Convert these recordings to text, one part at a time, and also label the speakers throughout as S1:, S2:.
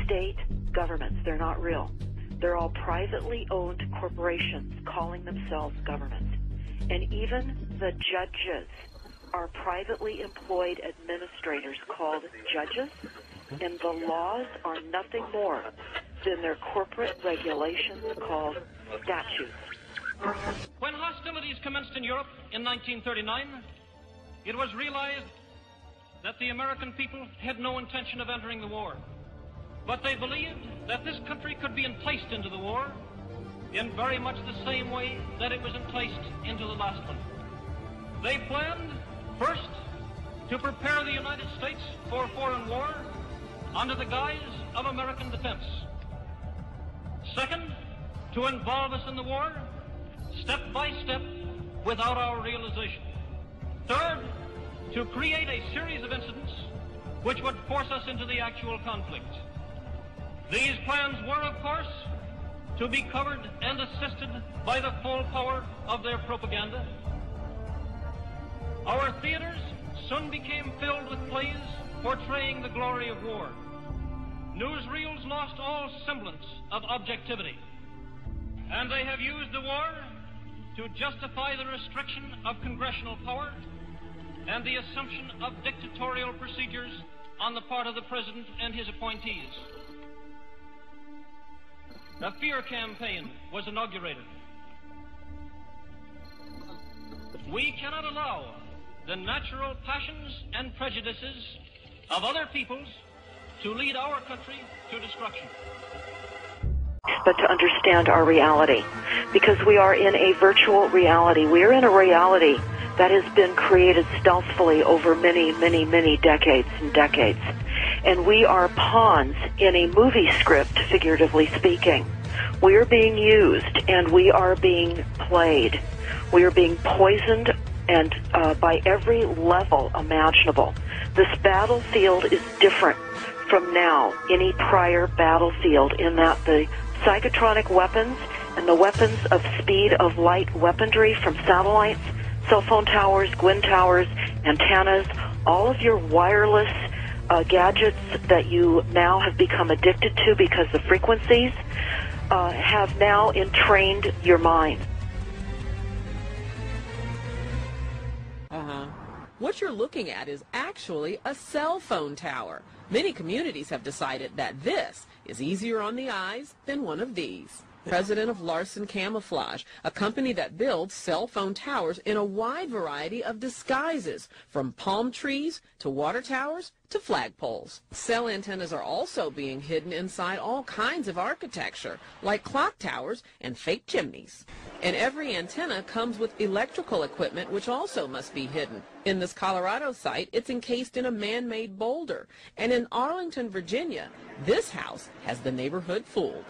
S1: state governments. They're not real. They're all privately owned corporations calling themselves governments. And even the judges are privately employed administrators called judges, and the laws are nothing more than their corporate regulations called statutes.
S2: When hostilities commenced in Europe in 1939, it was realized that the American people had no intention of entering the war. But they believed that this country could be enticed into the war in very much the same way that it was enticed into the last one. They planned, first, to prepare the United States for foreign war under the guise of American defense. Second, to involve us in the war step by step without our realization. Third, to create a series of incidents which would force us into the actual conflict. These plans were, of course, to be covered and assisted by the full power of their propaganda. Our theaters soon became filled with plays portraying the glory of war. Newsreels lost all semblance of objectivity, and they have used the war to justify the restriction of congressional power and the assumption of dictatorial procedures on the part of the president and his appointees. A fear campaign was inaugurated. We cannot allow the natural passions and prejudices of other peoples to lead our country to destruction.
S1: But to understand our reality, because we are in a virtual reality. We are in a reality that has been created stealthily over many, many, many decades and decades. And we are pawns in a movie script, figuratively speaking. We are being used and we are being played. We are being poisoned and by every level imaginable. This battlefield is different from now any prior battlefield in that the psychotronic weapons and the weapons of speed of light weaponry from satellites, cell phone towers, Gwyn towers, antennas, all of your wireless gadgets that you now have become addicted to because the frequencies have now entrained your mind.
S3: What you're looking at is actually a cell phone tower. Many communities have decided that this is easier on the eyes than one of these. President of Larson Camouflage, a company that builds cell phone towers in a wide variety of disguises, from palm trees to water towers to flagpoles. Cell antennas are also being hidden inside all kinds of architecture, like clock towers and fake chimneys. And every antenna comes with electrical equipment which also must be hidden. In this Colorado site, it's encased in a man-made boulder. And in Arlington, Virginia, this house has the neighborhood fooled.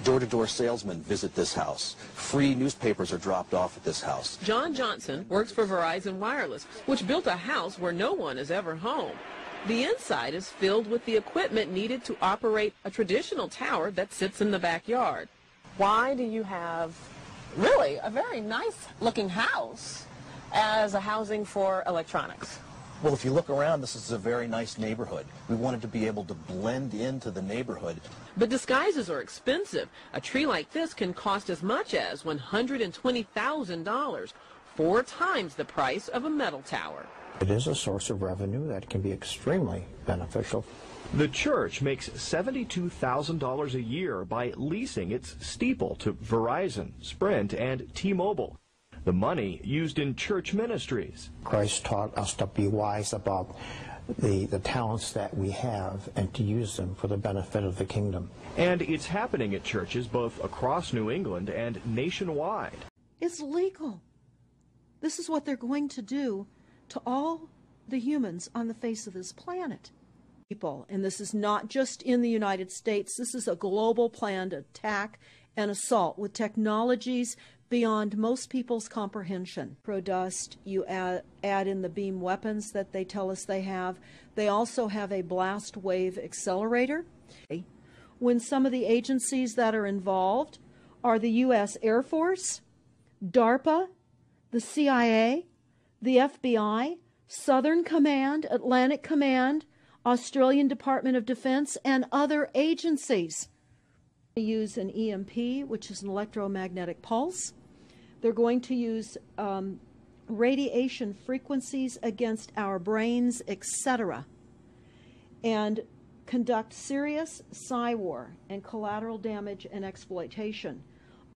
S4: Door-to-door salesmen visit this house. Free newspapers are dropped off at this house.
S3: John Johnson works for Verizon Wireless, which built a house where no one is ever home. The inside is filled with the equipment needed to operate a traditional tower that sits in the backyard. Why do you have really a very nice-looking house as a housing for electronics?
S4: Well, if you look around, this is a very nice neighborhood. We wanted to be able to blend into the neighborhood.
S3: But disguises are expensive. A tree like this can cost as much as $120,000, 4 times the price of a metal tower.
S5: It is a source of revenue that can be extremely beneficial.
S6: The church makes $72,000 a year by leasing its steeple to Verizon, Sprint, and T-Mobile. The money used in church ministries.
S5: Christ taught us to be wise about the talents that we have and to use them for the benefit of the kingdom.
S6: And it's happening at churches both across New England and nationwide.
S7: It's legal. This is what they're going to do to all the humans on the face of this planet. People, and this is not just in the United States, this is a global planned attack and assault with technologies beyond most people's comprehension. Pro-dust, you add in the beam weapons that they tell us they have. They also have a blast wave accelerator. When some of the agencies that are involved are the U.S. Air Force, DARPA, the CIA, the FBI, Southern Command, Atlantic Command, Australian Department of Defense, and other agencies. They use an EMP, which is an electromagnetic pulse. They're going to use radiation frequencies against our brains, etc., and conduct serious psy-war and collateral damage and exploitation.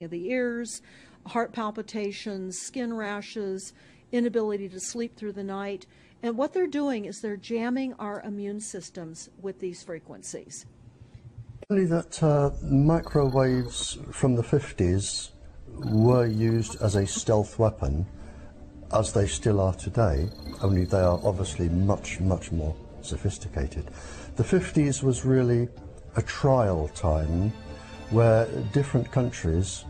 S7: The ears, heart palpitations, skin rashes, inability to sleep through the night. And what they're doing is they're jamming our immune systems with these frequencies.
S8: Only that microwaves from the 50s were used as a stealth weapon, as they still are today, only they are obviously much, much more sophisticated. The 50s was really a trial time where different countries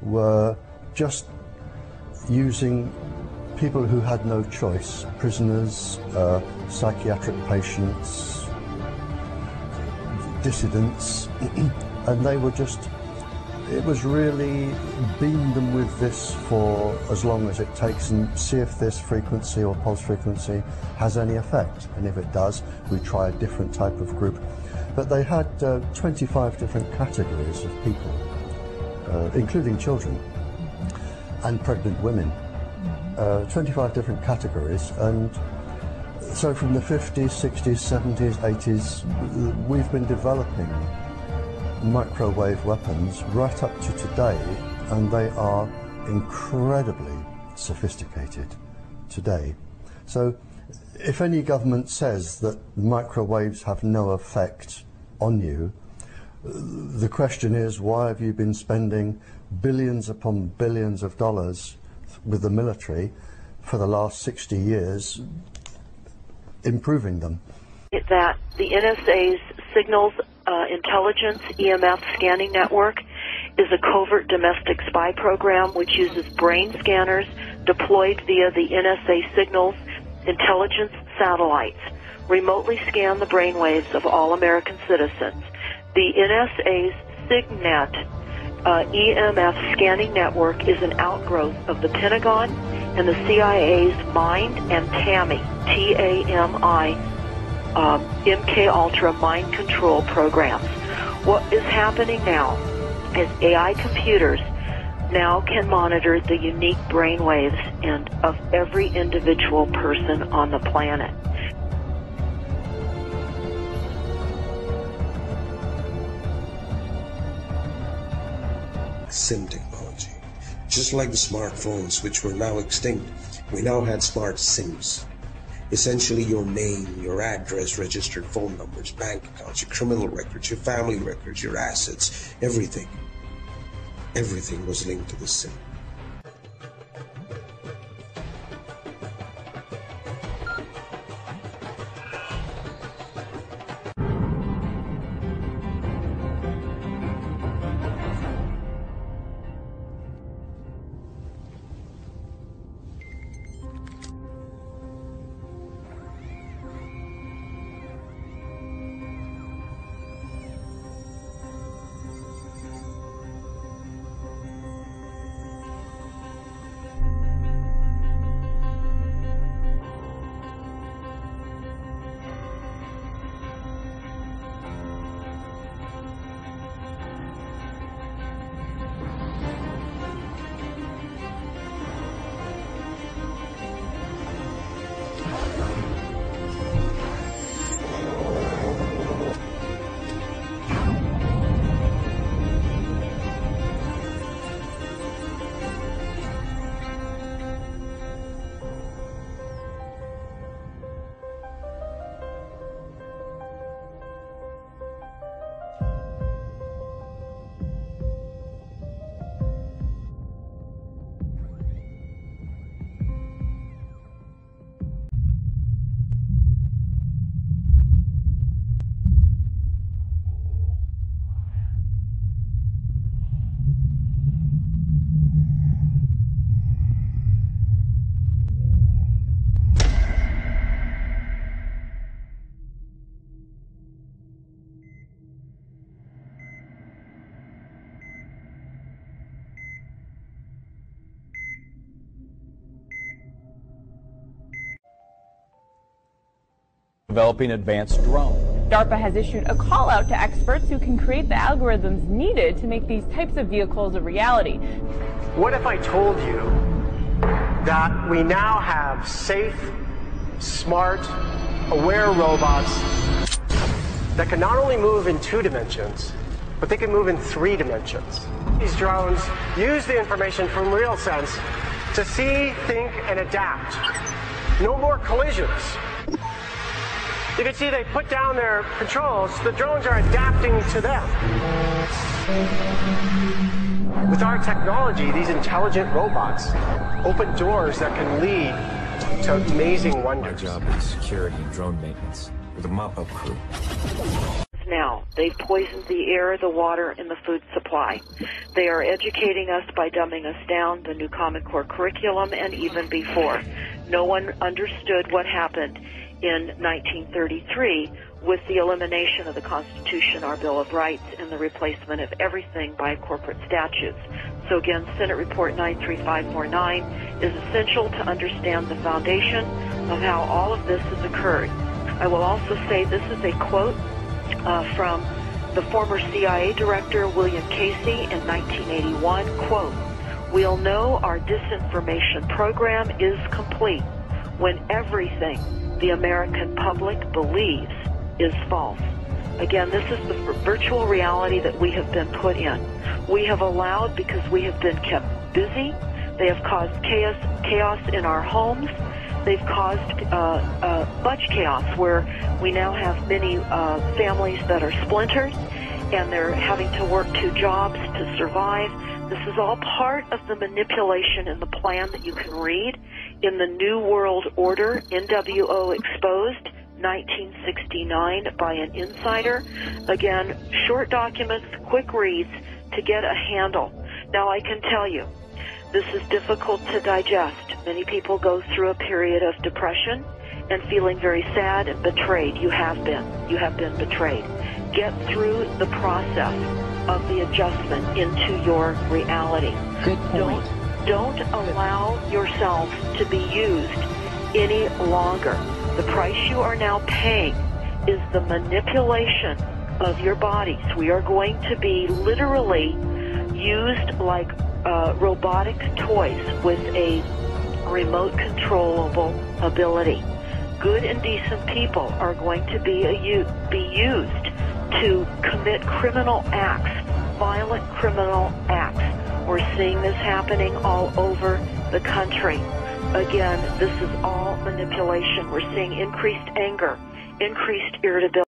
S8: were just using people who had no choice, prisoners, psychiatric patients, dissidents, and they were just, it was really beam them with this for as long as it takes and see if this frequency or pulse frequency has any effect. And if it does, we try a different type of group. But they had 25 different categories of people, including children and pregnant women. 25 different categories, and so from the 50s, 60s, 70s, 80s, we've been developing microwave weapons right up to today, and they are incredibly sophisticated today. So if any government says that microwaves have no effect on you, the question is, why have you been spending billions upon billions of dollars with the military for the last 60 years improving them?
S1: That the NSA's signals intelligence EMF scanning network is a covert domestic spy program which uses brain scanners deployed via the NSA signals intelligence satellites, remotely scan the brainwaves of all American citizens. The NSA's SIGNET EMF scanning network is an outgrowth of the Pentagon and the CIA's MIND and TAMI, T-A-M-I, MK Ultra mind control programs. What is happening now is AI computers now can monitor the unique brainwaves of every individual person on the planet.
S9: SIM technology. Just like the smartphones, which were now extinct, we now had smart SIMs. Essentially your name, your address, registered phone numbers, bank accounts, your criminal records, your family records, your assets, everything. Everything was linked to the SIM.
S10: developing advanced drones.
S11: DARPA has issued a call out to experts who can create the algorithms needed to make these types of vehicles a reality.
S12: What if I told you that we now have safe, smart, aware robots that can not only move in 2 dimensions, but they can move in 3 dimensions? These drones use the information from real sense to see, think, and adapt. No more collisions. You can see they put down their controls. The drones are adapting to them. With our technology, these intelligent robots open doors that can lead to amazing wonders.
S13: My job is security and drone maintenance with a mop-up crew.
S1: Now, they've poisoned the air, the water, and the food supply. They are educating us by dumbing us down, the new Common Core curriculum, and even before. No one understood what happened in 1933 with the elimination of the Constitution, our Bill of Rights, and the replacement of everything by corporate statutes. So again, Senate Report 93549 is essential to understand the foundation of how all of this has occurred. I will also say this is a quote from the former CIA director William Casey in 1981, quote, "We'll know our disinformation program is complete when everything the American public believes is false." Again, this is the virtual reality that we have been put in. We have allowed, because we have been kept busy, they have caused chaos in our homes. They've caused much chaos where we now have many families that are splintered and they're having to work 2 jobs to survive. This is all part of the manipulation in the plan that you can read in the New World Order, NWO Exposed, 1969, by an insider. Again, short documents, quick reads to get a handle. Now, I can tell you, this is difficult to digest. Many people go through a period of depression and feeling very sad and betrayed. You have been. You have been betrayed. Get through the process of the adjustment into your reality.
S3: Good point.
S1: Don't allow yourself to be used any longer. The price you are now paying is the manipulation of your bodies. We are going to be literally used like robotic toys with a remote controllable ability. Good and decent people are going to be used to commit criminal acts, violent criminal acts. We're seeing this happening all over the country. Again, this is all manipulation. We're seeing increased anger, increased irritability.